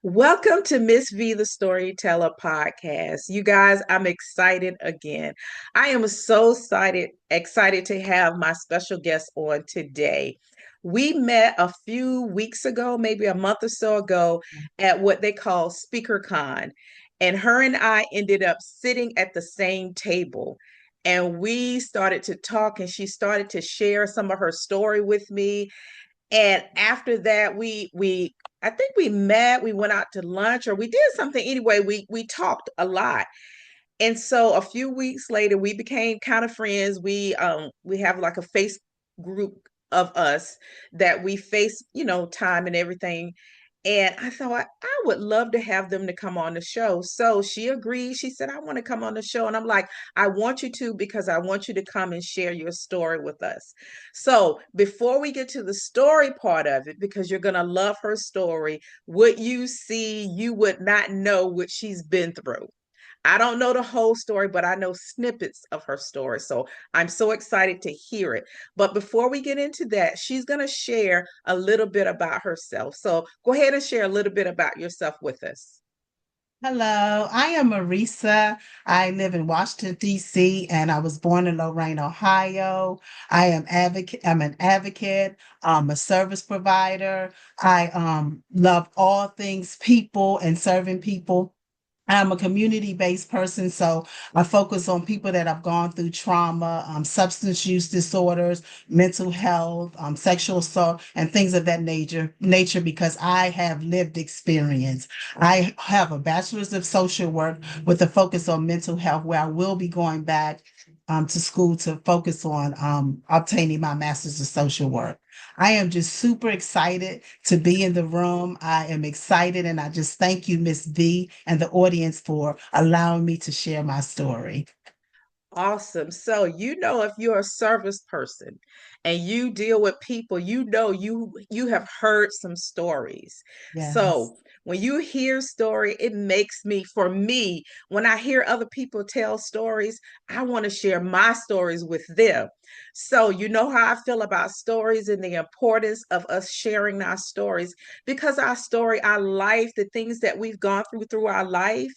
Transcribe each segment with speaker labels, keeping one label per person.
Speaker 1: Welcome to Miss V, the Storyteller podcast. You guys, I'm excited again. I am so excited to have my special guest on today. We met a few weeks ago, maybe a month or so ago, at what they call SpeakerCon. And her and I ended up sitting at the same table. And we started to talk, and she started to share some of her story with me. And after that, we I think we met, we went out to lunch or we did something anyway. We talked a lot. And so a few weeks later we became kind of friends. We have like a face group of us that we face, time and everything. And I thought I would love to have them to come on the show. So she agreed. She said, I want to come on the show. And I'm like, I want you to because I want you to come and share your story with us. So before we get to the story part of it, because you're going to love her story, what you see, you would not know what she's been through. I don't know the whole story, but I know snippets of her story. So I'm so excited to hear it. But before we get into that, she's going to share a little bit about herself. So go ahead and share a little bit about yourself with us.
Speaker 2: Hello, I am Maresa. I live in Washington, D.C., and I was born in Lorain, Ohio. I'm an advocate, a service provider. I love all things people and serving people. I'm a community-based person, so I focus on people that have gone through trauma, substance use disorders, mental health, sexual assault, and things of that nature, because I have lived experience. I have a bachelor's of social work with a focus on mental health, where I will be going back to school to focus on obtaining my master's of social work. I am just super excited to be in the room. I am excited, and I just thank you, Miss V, and the audience for allowing me to share my story.
Speaker 1: Awesome. So, if you're a service person and you deal with people, you have heard some stories.
Speaker 2: Yes.
Speaker 1: So, when you hear story, it makes me for me, when I hear other people tell stories, I want to share my stories with them. So, you know how I feel about stories and the importance of us sharing our stories because our story, our life, the things that we've gone through our life,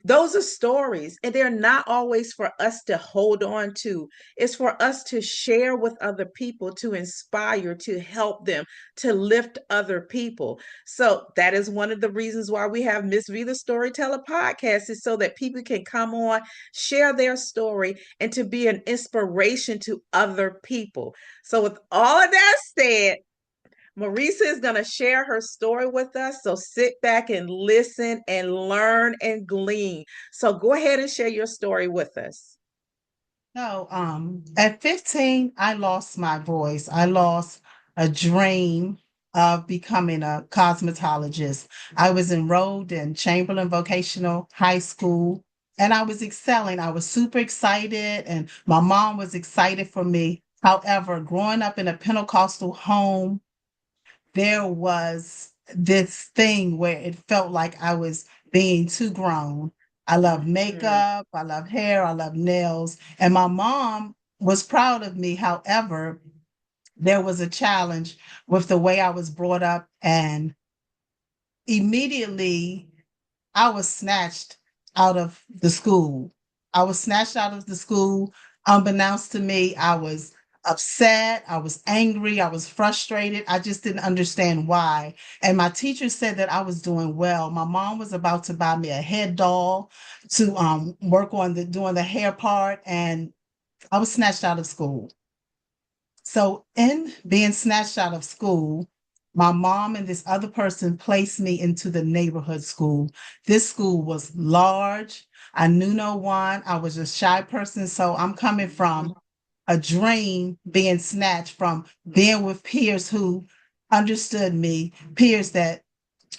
Speaker 1: those are stories, and they're not always for us to hold on to. It's for us to share with other people, to inspire, to help them, to lift other people. So that is one of the reasons why we have Miss V the Storyteller podcast, is so that people can come on, share their story, and to be an inspiration to other people. So with all of that said, Marisa is going to share her story with us. So sit back and listen and learn and glean. So go ahead and share your story with us.
Speaker 2: So, at 15, I lost my voice. I lost a dream of becoming a cosmetologist. I was enrolled in Chamberlain Vocational High School, and I was excelling. I was super excited, and my mom was excited for me. However, growing up in a Pentecostal home, there was this thing where it felt like I was being too grown. I love
Speaker 1: Mhm.
Speaker 2: makeup, I love hair, I love nails, and my mom was proud of me. However, there was a challenge with the way I was brought up, and immediately I was snatched out of the school. I was snatched out of the school. Unbeknownst to me, I was upset. I was angry. I was frustrated. I just didn't understand why. And my teacher said that I was doing well. My mom was about to buy me a head doll to work on the doing the hair part, and I was snatched out of school. So, in being snatched out of school, my mom and this other person placed me into the neighborhood school. This school was large. I knew no one. I was a shy person. So, I'm coming from a dream being snatched from being with peers who understood me, peers that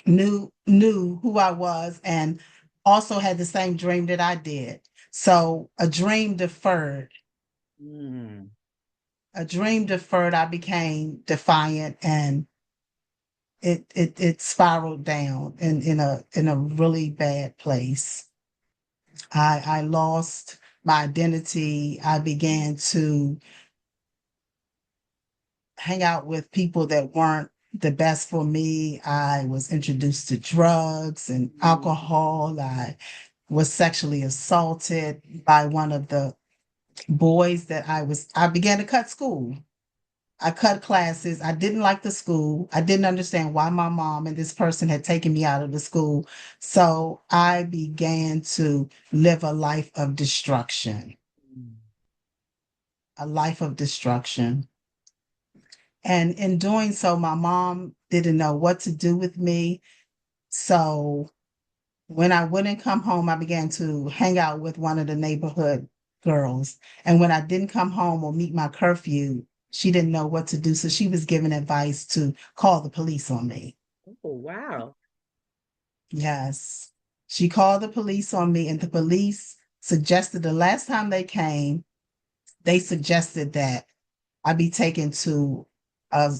Speaker 2: knew who I was and also had the same dream that I did. So,
Speaker 1: Mm.
Speaker 2: a dream deferred, I became defiant, and it spiraled down in a really bad place. I lost my identity. I began to hang out with people that weren't the best for me. I was introduced to drugs and alcohol. I was sexually assaulted by one of the boys I began to cut school. I cut classes. I didn't like the school. I didn't understand why my mom and this person had taken me out of the school. So I began to live a life of destruction, a life of destruction. And in doing so, my mom didn't know what to do with me. So when I wouldn't come home, I began to hang out with one of the neighborhood girls. And when I didn't come home or meet my curfew, she didn't know what to do. So she was giving advice to call the police on me.
Speaker 1: Oh, wow.
Speaker 2: Yes. She called the police on me, and the police suggested the last time they came, they suggested that I be taken to a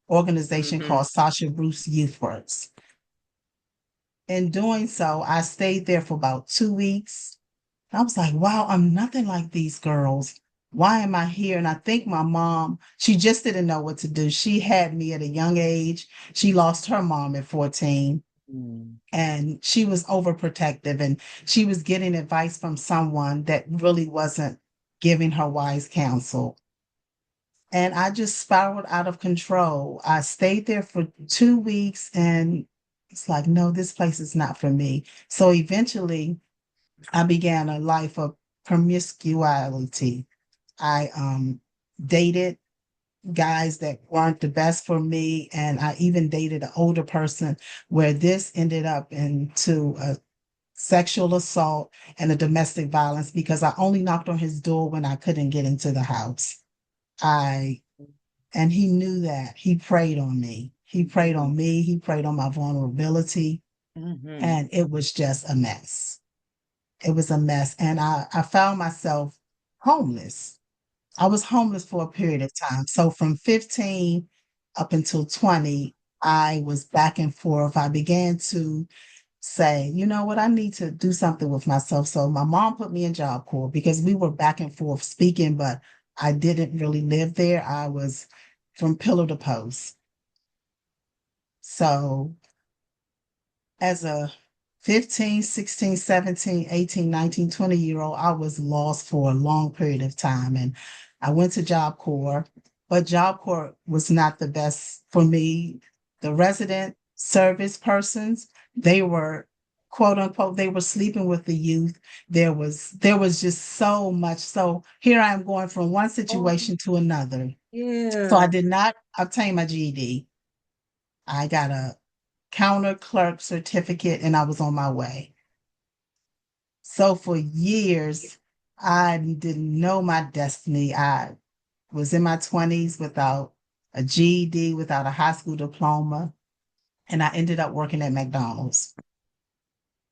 Speaker 2: organization
Speaker 1: Hmm.
Speaker 2: called Sasha Bruce Youth Works. In doing so, I stayed there for about 2 weeks. I was like, wow, I'm nothing like these girls. Why am I here? And I think my mom, she just didn't know what to do. She had me at a young age. She lost her mom at 14
Speaker 1: Mm.
Speaker 2: and she was overprotective and she was getting advice from someone that really wasn't giving her wise counsel. And I just spiraled out of control. I stayed there for 2 weeks and it's like, no, this place is not for me. So eventually I began a life of promiscuity. I dated guys that weren't the best for me, and I even dated an older person where this ended up into a sexual assault and a domestic violence because I only knocked on his door when I couldn't get into the house. I and he knew that. He preyed on me. He preyed on me. He preyed on my vulnerability,
Speaker 1: Hmm.
Speaker 2: and it was just a mess. It was a mess. And I found myself homeless. I was homeless for a period of time. So from 15 up until 20, I was back and forth. I began to say, you know what, I need to do something with myself. So my mom put me in Job Corps because we were back and forth speaking, but I didn't really live there. I was from pillar to post. So as a 15, 16, 17, 18, 19, 20 year old, I was lost for a long period of time. And I went to Job Corps, but Job Corps was not the best for me. The resident service persons, they were quote unquote, they were sleeping with the youth. There was just so much. So here I am going from one
Speaker 1: Oh,
Speaker 2: situation to another. So I
Speaker 1: yeah.
Speaker 2: did not obtain my GED. I got a counter clerk certificate and I was on my way. So for years, I didn't know my destiny. I was in my 20s without a GED, without a high school diploma, and I ended up working at McDonald's.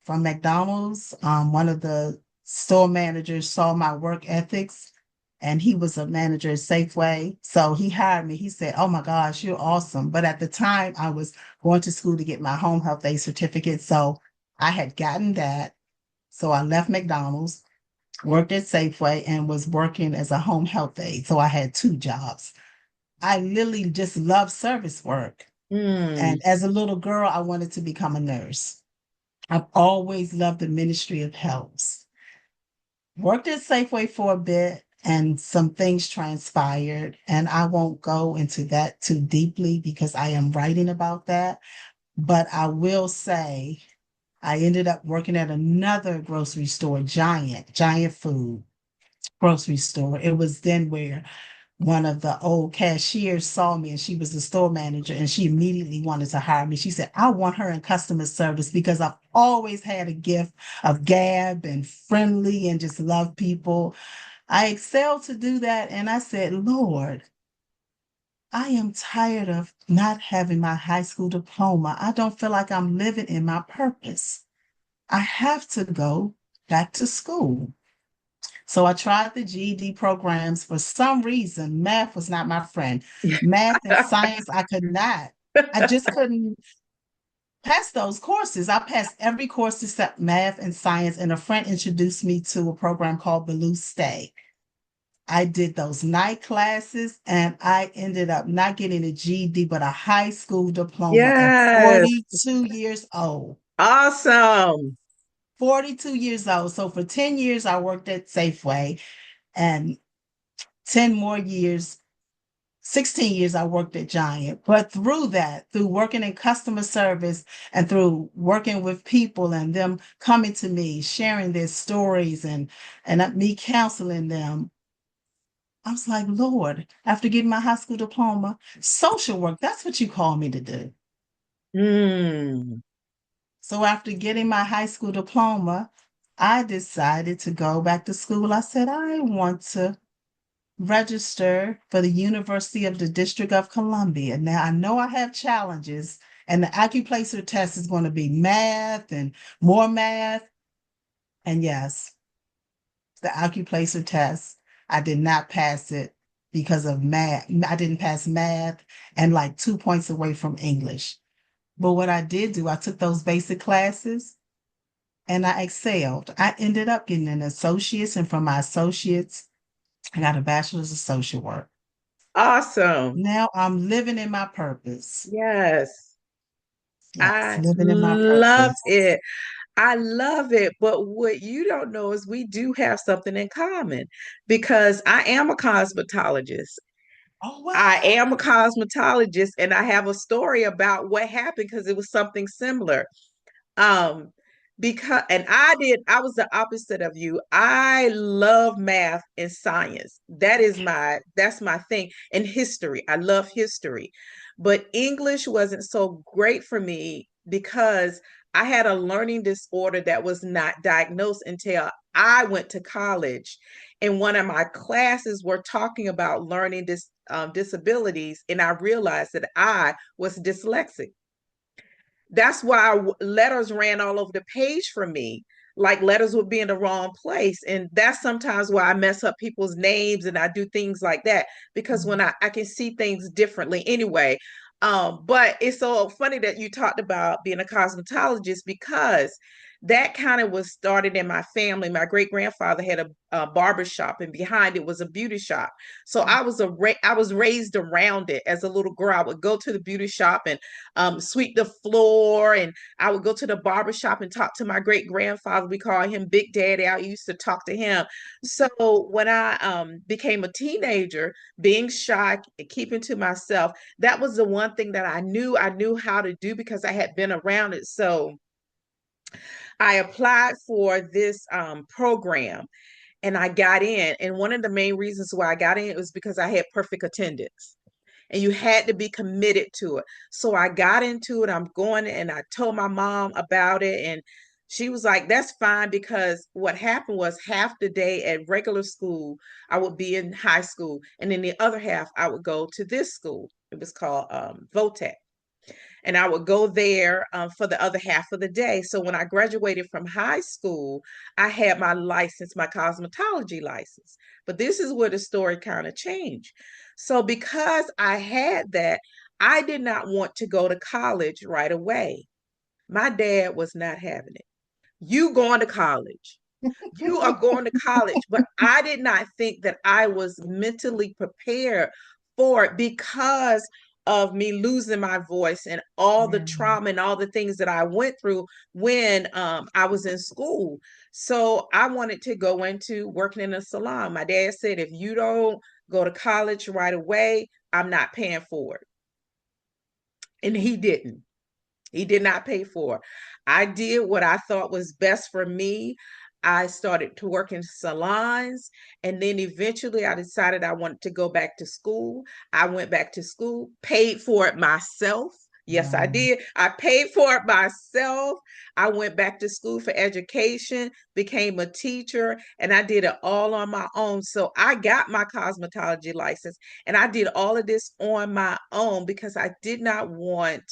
Speaker 2: From McDonald's, one of the store managers saw my work ethics and he was a manager at Safeway. So he hired me. He said, oh my gosh, you're awesome. But at the time, I was going to school to get my home health aide certificate. So I had gotten that. So I left McDonald's, worked at Safeway, and was working as a home health aide. So I had two jobs. I literally just loved service work.
Speaker 1: Mm.
Speaker 2: And as a little girl, I wanted to become a nurse. I've always loved the Ministry of Health. Worked at Safeway for a bit and some things transpired. And I won't go into that too deeply because I am writing about that. But I will say I ended up working at another grocery store, Giant Food grocery store. It was then where one of the old cashiers saw me and she was the store manager and she immediately wanted to hire me. She said, I want her in customer service because I've always had a gift of gab and friendly and just love people. I excelled to do that. And I said, Lord, I am tired of not having my high school diploma. I don't feel like I'm living in my purpose. I have to go back to school. So I tried the GED programs. For some reason, math was not my friend. Math and science, I could not. I just couldn't pass those courses. I passed every course except math and science, and a friend introduced me to a program called Baloo Stay. I did those night classes and I ended up not getting a GED, but a high school diploma at
Speaker 1: Yes.
Speaker 2: 42 years old.
Speaker 1: Awesome.
Speaker 2: 42 years old. So for 10 years, I worked at Safeway, and 10 more years, 16 years, I worked at Giant. But through that, through working in customer service and through working with people and them coming to me, sharing their stories and me counseling them, I was like, Lord, after getting my high school diploma, social work, that's what you call me to do.
Speaker 1: Mm.
Speaker 2: So after getting my high school diploma, I decided to go back to school. I said, I want to register for the University of the District of Columbia. Now, I know I have challenges, and the acuplacer test is going to be math and more math. And yes, the acuplacer test, I did not pass it because of math. I didn't pass math and like 2 points away from English. But what I did do, I took those basic classes and I excelled. I ended up getting an associate's, and from my associates, I got a bachelor's of social work.
Speaker 1: Awesome.
Speaker 2: Now I'm living in my purpose.
Speaker 1: Yes.
Speaker 2: Yes,
Speaker 1: I
Speaker 2: living in my
Speaker 1: love
Speaker 2: purpose.
Speaker 1: it. I love it. But what you don't know is we do have something in common because I am a cosmetologist.
Speaker 2: Oh,
Speaker 1: I
Speaker 2: wow.
Speaker 1: am a cosmetologist and I have a story about what happened because it was something similar. Um, because and I was the opposite of you. I love math and science. That's my thing. And history. I love history. But English wasn't so great for me because I had a learning disorder that was not diagnosed until I went to college. And one of my classes were talking about learning disabilities, and I realized that I was dyslexic. That's why letters ran all over the page for me. Like letters would be in the wrong place. And that's sometimes why I mess up people's names and I do things like that because when I can see things differently anyway. But it's so funny that you talked about being a cosmetologist because that kind of was started in my family. My great grandfather had a barber shop, and behind it was a beauty shop. So I was raised around it as a little girl. I would go to the beauty shop and sweep the floor. And I would go to the barber shop and talk to my great grandfather. We call him Big Daddy. I used to talk to him. So when I became a teenager, being shy, keeping to myself, that was the one thing that I knew how to do because I had been around it. So I applied for this program and I got in. And one of the main reasons why I got in was because I had perfect attendance and you had to be committed to it. So I got into it. I'm going and I told my mom about it. And she was like, that's fine because what happened was half the day at regular school, I would be in high school. And then the other half, I would go to this school. It was called VOTEC. And I would go there for the other half of the day. So when I graduated from high school, I had my license, my cosmetology license. But this is where the story kind of changed. So because I had that, I did not want to go to college right away. My dad was not having it. You going to college? You are going to college. But I did not think that I was mentally prepared for it because of me losing my voice and all the
Speaker 2: Yeah.
Speaker 1: trauma and all the things that I went through when I was in school. So I wanted to go into working in a salon. My dad said, if you don't go to college right away, I'm not paying for it. And he didn't. He did not pay for. I did what I thought was best for me. I started to work in salons, and then eventually I decided I wanted to go back to school. I went back to school, paid for it myself. Yes, I
Speaker 2: Wow.
Speaker 1: did. I paid for it myself. I went back to school for education, became a teacher, and I did it all on my own. So I got my cosmetology license, and I did all of this on my own because I did not want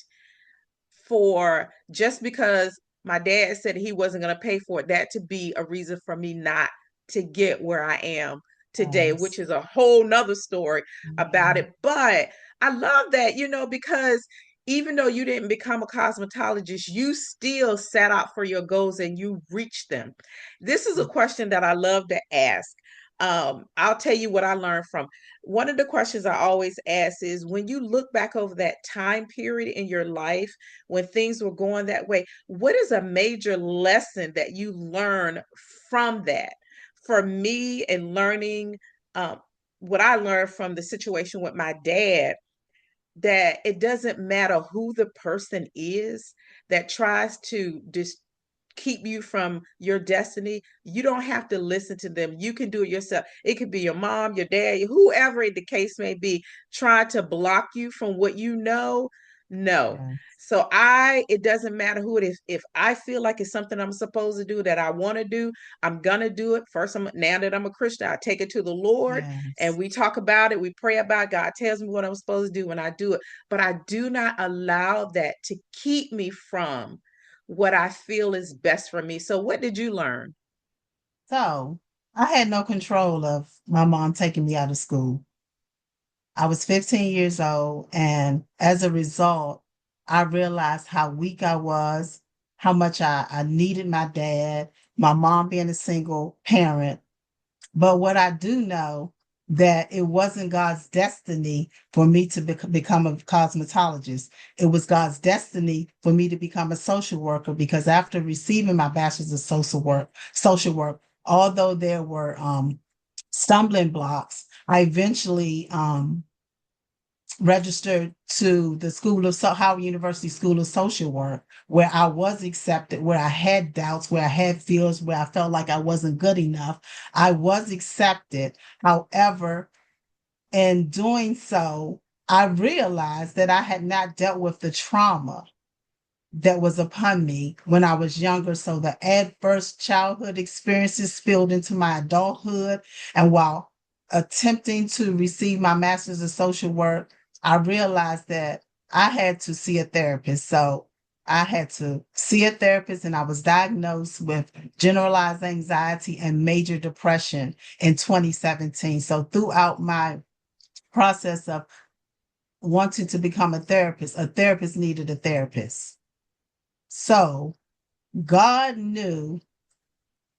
Speaker 1: for just because my dad said he wasn't going to pay for it, that to be a reason for me not to get where I am today, which
Speaker 2: Yes.
Speaker 1: is a whole nother story about
Speaker 2: Yeah.
Speaker 1: it. But I love that, you know, because even though you didn't become a cosmetologist, you still set out for your goals and you reached them. This is a question that I love to ask. I'll tell you what I learned from one of the questions I always ask is when you look back over that time period in your life when things were going that way, what is a major lesson that you learn from that? For me, and learning what I learned from the situation with my dad, that it doesn't matter who the person is that tries to keep you from your destiny. You don't have to listen to them. You can do it yourself. It could be your mom, your dad, whoever the case may be, trying to block you from what you know. No.
Speaker 2: Yes.
Speaker 1: So it doesn't matter who it is. If I feel like it's something I'm supposed to do that I want to do, I'm gonna do it. First, now that I'm a Christian, I take it to the Lord and
Speaker 2: Yes.
Speaker 1: we talk about it. We pray about it. God tells me what I'm supposed to do when I do it. But I do not allow that to keep me from what I feel is best for me. So, what did you learn?
Speaker 2: So I had no control of my mom taking me out of school. I was 15 years old, and as a result, I realized how weak I was, how much I needed my dad, my mom being a single parent. But what I do know that it wasn't God's destiny for me to become a cosmetologist. It was God's destiny for me to become a social worker because after receiving my bachelor's of social work, although there were stumbling blocks, I eventually registered to the Howard University School of Social Work, where I was accepted, where I had doubts, where I had fears, where I felt like I wasn't good enough. I was accepted. However, in doing so, I realized that I had not dealt with the trauma that was upon me when I was younger. So the adverse childhood experiences spilled into my adulthood. And while attempting to receive my master's of social work, I realized that I had to see a therapist. So I had to see a therapist, and I was diagnosed with generalized anxiety and major depression in 2017. So throughout my process of wanting to become a therapist needed a therapist. So God knew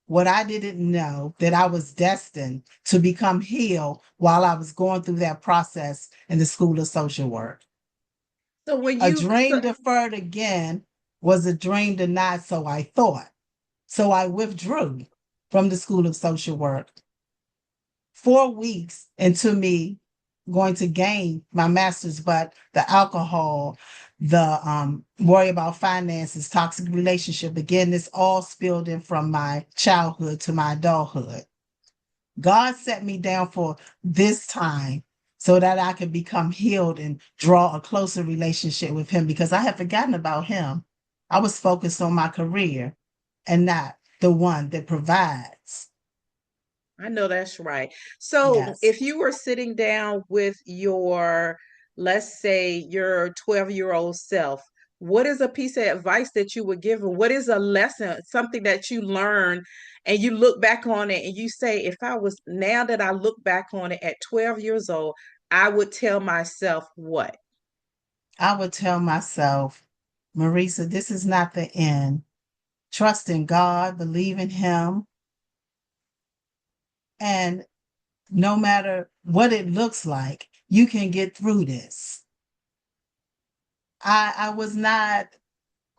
Speaker 2: what I didn't know, that I was destined to become healed while I was going through that process in the School of Social Work.
Speaker 1: So, when
Speaker 2: A
Speaker 1: you,
Speaker 2: dream deferred again was a dream denied, so I thought. So I withdrew from the School of Social Work 4 weeks into me going to gain my master's, but the alcohol, the worry about finances, toxic relationship, again, this all spilled in from my childhood to my adulthood. God set me down for this time so that I could become healed and draw a closer relationship with him because I had forgotten about him. I was focused on my career and not the one that provides.
Speaker 1: I know that's right. So,
Speaker 2: Yes.
Speaker 1: if you were sitting down with your, let's say, your 12-year-old self, what is a piece of advice that you would give her? What is a lesson, something that you learned and you look back on it and you say, if I was, now that I look back on it at 12 years old, I would tell myself what?
Speaker 2: I would tell myself, Marisa, this is not the end. Trust in God, believe in Him, and no matter what it looks like, you can get through this. I was not,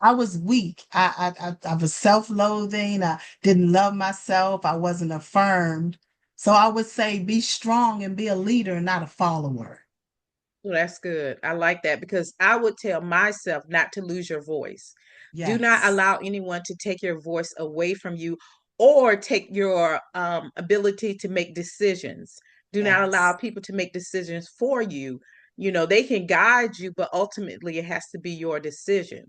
Speaker 2: I was weak. I was self-loathing. I didn't love myself. I wasn't affirmed. So I would say be strong and be a leader, not a follower.
Speaker 1: Well, that's good. I like that because I would tell myself not to lose your voice. Do not
Speaker 2: Yes.
Speaker 1: allow anyone to take your voice away from you or take your ability to make decisions. Do not allow
Speaker 2: Yes.
Speaker 1: people to make decisions for you. You know, they can guide you, but ultimately it has to be your decision.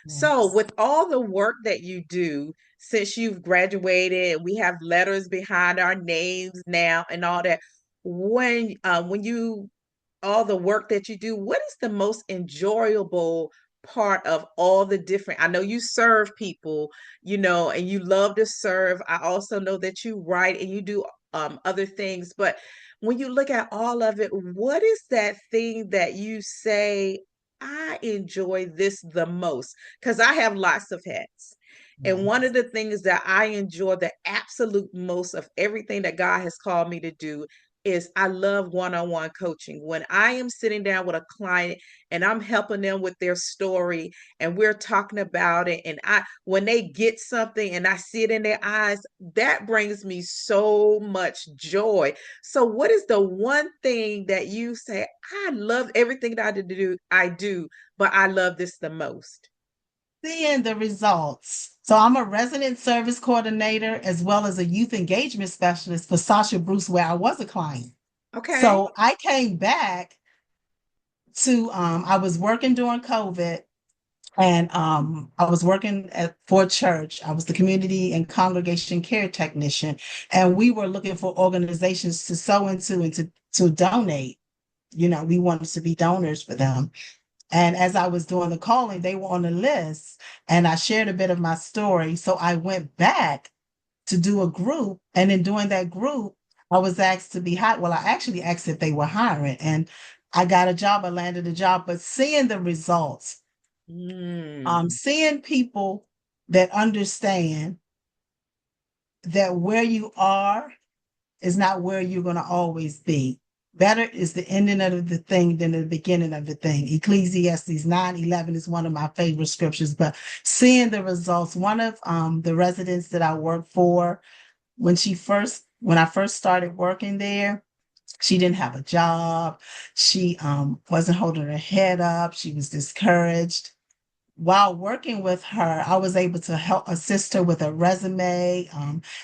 Speaker 1: So,
Speaker 2: Yes.
Speaker 1: with all the work that you do, since you've graduated, we have letters behind our names now and all that. When you all the work that you do, what is the most enjoyable part of all the different? I know you serve people, and you love to serve. I also know that you write and you do other things, but when you look at all of it, what is that thing that you say, I enjoy this the most? Because I have lots of hats. And one
Speaker 2: Yes.
Speaker 1: of the things that I enjoy the absolute most of everything that God has called me to do is I love one-on-one coaching. When I am sitting down with a client and I'm helping them with their story and we're talking about it, and I when they get something and I see it in their eyes, that brings me so much joy. So what is the one thing that you say, I love everything that I do, but I love this the most?
Speaker 2: Seeing the results. So I'm a resident service coordinator as well as a youth engagement specialist for Sasha Bruce, where I was a client.
Speaker 1: Okay.
Speaker 2: So I came back to I was working during COVID, and I was working for a church. I was the community and congregation care technician, and we were looking for organizations to sow into and to donate. We wanted to be donors for them. And as I was doing the calling, they were on the list, and I shared a bit of my story. So I went back to do a group, and in doing that group, I was asked to be hired. Well, I actually asked if they were hiring, and I got a job. I landed a job, but seeing the results,
Speaker 1: Mm.
Speaker 2: seeing people that understand that where you are is not where you're going to always be. Better is the ending of the thing than the beginning of the thing. Ecclesiastes 9:11 is one of my favorite scriptures, but seeing the results, one of the residents that I work for, when I first started working there, she didn't have a job. She wasn't holding her head up. She was discouraged. While working with her, I was able to help assist her with a resume.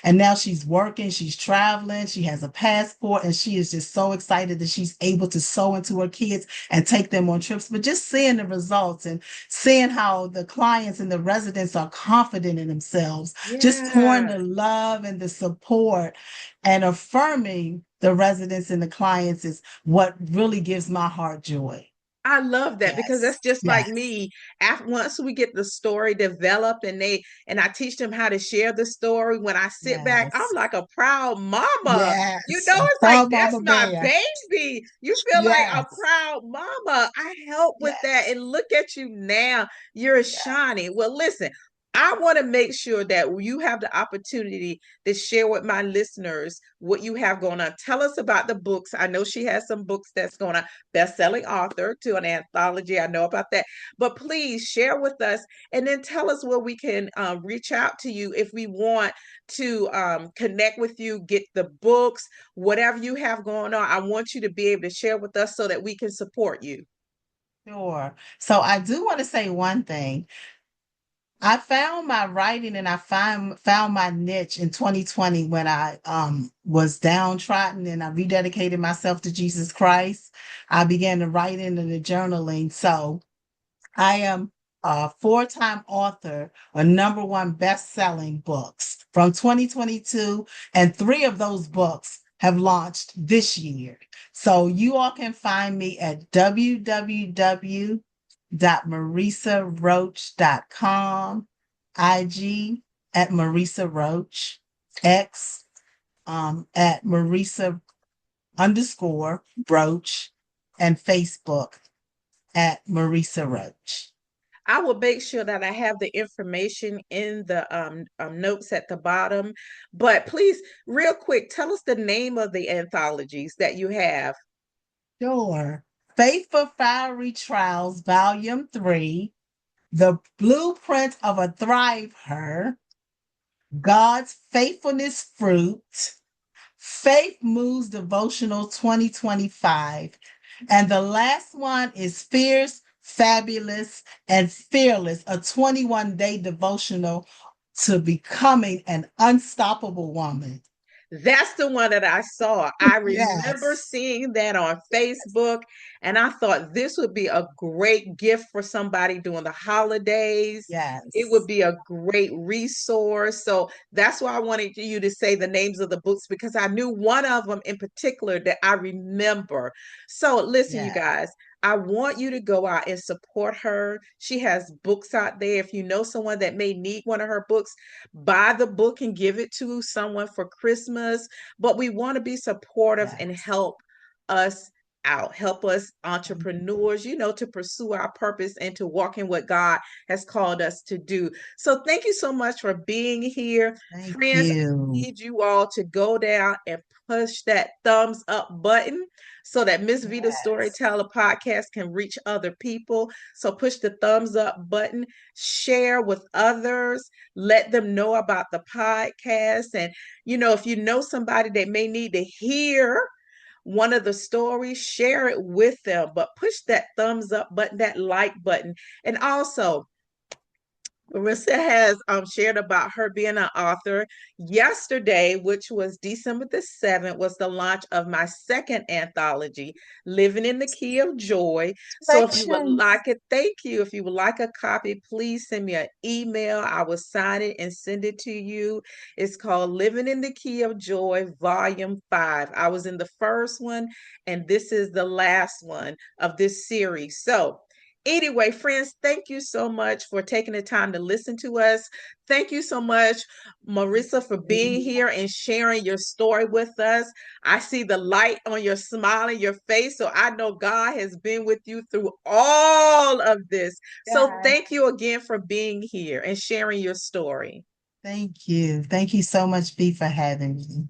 Speaker 2: And now she's working, she's traveling, she has a passport, and she is just so excited that she's able to sow into her kids and take them on trips. But just seeing the results and seeing how the clients and the residents are confident in themselves, just pouring
Speaker 1: Yeah.
Speaker 2: the love and the support and affirming the residents and the clients is what really gives my heart joy.
Speaker 1: I love that because
Speaker 2: Yes,
Speaker 1: that's just like
Speaker 2: yes,
Speaker 1: me. After once we get the story developed and I teach them how to share the story, when I sit back, I'm
Speaker 2: yes.
Speaker 1: like a proud mama.
Speaker 2: Yes,
Speaker 1: It's like
Speaker 2: proud
Speaker 1: that's
Speaker 2: mama
Speaker 1: my
Speaker 2: bear.
Speaker 1: baby. You feel like a
Speaker 2: Yes,
Speaker 1: proud mama. I help with that.
Speaker 2: yes,
Speaker 1: And look at you now. You're
Speaker 2: yes.
Speaker 1: shining. Well, listen, I want to make sure that you have the opportunity to share with my listeners what you have going on. Tell us about the books. I know she has some books that's going on, best-selling author to an anthology. I know about that. But please share with us and then tell us where we can reach out to you if we want to connect with you, get the books, whatever you have going on. I want you to be able to share with us so that we can support you.
Speaker 2: Sure. So I do want to say one thing. I found my writing and I found my niche in 2020 when I was downtrodden and I rededicated myself to Jesus Christ. I began to write in and the journaling. So I am a four-time author of number one best-selling books from 2022, and three of those books have launched this year. So you all can find me at www.maresaroach.com, IG at Maresa Roach, X at Maresa underscore Roach, and Facebook at Maresa Roach.
Speaker 1: I will make sure that I have the information in the notes at the bottom. But please, real quick, tell us the name of the anthologies that you have.
Speaker 2: Sure. Faithful Fiery Trials, Volume 3, The Blueprint of a Thriver, God's Faithfulness Fruit, Faith Moves Devotional 2025. And the last one is Fierce, Fabulous, and Fearless, a 21-day devotional to becoming an unstoppable woman.
Speaker 1: That's the one that I saw. I remember
Speaker 2: Yes.
Speaker 1: seeing that on
Speaker 2: Yes.
Speaker 1: Facebook, and I thought this would be a great gift for somebody during the holidays. It would
Speaker 2: Yes.
Speaker 1: be a great resource. So that's why I wanted you to say the names of the books because I knew one of them in particular that I remember. So listen, you
Speaker 2: Yes.
Speaker 1: guys, I want you to go out and support her. She has books out there. If you know someone that may need one of her books, buy the book and give it to someone for Christmas. But we want to be supportive and
Speaker 2: Yes.
Speaker 1: help us out. Help us entrepreneurs, to pursue our purpose and to walk in what God has called us to do. So thank you so much for being here.
Speaker 2: Thank
Speaker 1: Friends, I
Speaker 2: you.
Speaker 1: need you all to go down and push that thumbs up button so that Miss Vita
Speaker 2: Yes.
Speaker 1: Storyteller podcast can reach other people. So push the thumbs up button, share with others, let them know about the podcast. And, if you know somebody that may need to hear one of the stories, share it with them, but push that thumbs up button, that like button. And also, Marissa has shared about her being an author. Yesterday, which was December the 7th, was the launch of my second anthology, Living in the Key of Joy. So if you would
Speaker 2: Congratulations.
Speaker 1: like it, thank you. If you would like a copy, please send me an email. I will sign it and send it to you. It's called Living in the Key of Joy, Volume 5. I was in the first one, and this is the last one of this series. So, anyway, friends, thank you so much for taking the time to listen to us. Thank you so much, Marissa, for being here and sharing your story with us. I see the light on your smile in your face, so I know God has been with you through all of this. So
Speaker 2: Yeah.
Speaker 1: thank you again for being here and sharing your story.
Speaker 2: Thank you. Thank you so much, B, for having me.